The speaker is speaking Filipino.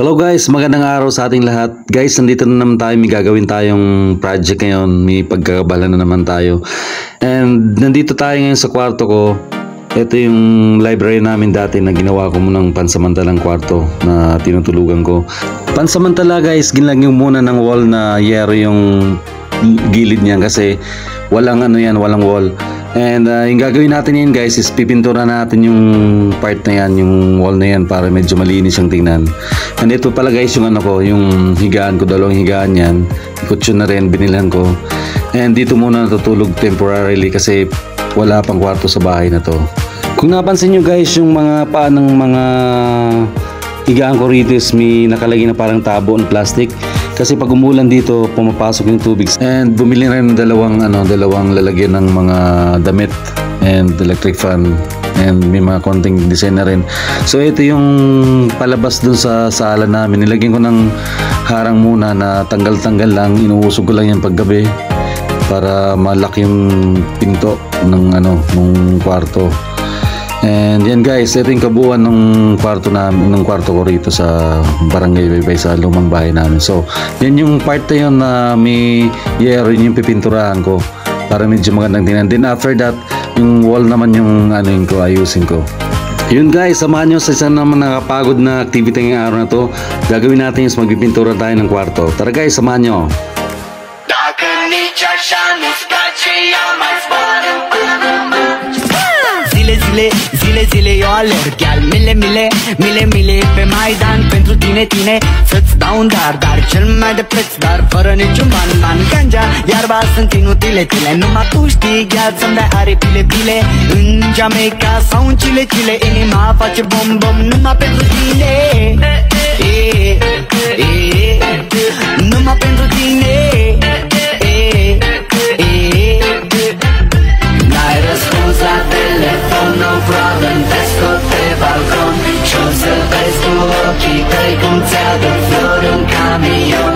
Hello guys, magandang araw sa ating lahat. Guys, nandito na naman tayo, may gagawin tayong project ngayon, may pagkakabala na naman tayo. And nandito tayo ngayon sa kwarto ko. Ito yung library namin dati na ginawa ko munang pansamantalang kwarto na tinutulugan ko. Pansamantala guys, ginlagyan muna ng wall na yero yung gilid niya kasi walang walang wall. And yung gagawin natin yan guys is pipintura natin yung part na yan, yung wall na yan para medyo malinis yung tingnan. And ito pala guys yung yung higaan ko, dalawang higaan yan. Kutsyon na rin, binilhan ko. And dito muna natutulog temporarily kasi wala pang kwarto sa bahay na to. Kung napansin nyo guys, yung mga paa ng mga higaan ko rito is may nakalagay na parang tabo ng plastic. Kasi pag umulan dito, pumapasok yung tubig. And bumili rin ng dalawang lalagyan ng mga damit and electric fan. And may mga konting design na rin. So ito yung palabas dun sa sala namin. Nilagyan ko ng harang muna na tanggal-tanggal lang. Inuusog ko lang yan paggabi para malaki yung pinto ng ng kwarto. And yan guys, ito yung kabuuan ng kwarto namin, ng kwarto ko rito sa Barangay Baybay sa lumang bahay namin. So, yan yung part na yun na may yero, yung pipinturahan ko para medyo magandang tingnan. Then after that, yung wall naman yung ayusin ko. Yun guys, samahan nyo sa isang naman nakapagod na activity ngayong araw na to. Gagawin natin yung magpipintura tayo ng kwarto. Tara guys, samahan nyo. Zile, zile, eu alerg Iar mile pe Maidan pentru tine să-ți dau un dar cel mai de preț, dar fără niciun ban Ganja, iarba sunt inutile Numai tu știi, gheață să-mi dai aripile În Jamaica sau în Chile Inima face bom numai pentru tine Numai pentru tine N-ai răspuns la telefon, no problem, te scot pe balcon Și o să vezi cu ochii tăi cum ți-aduc flori în camion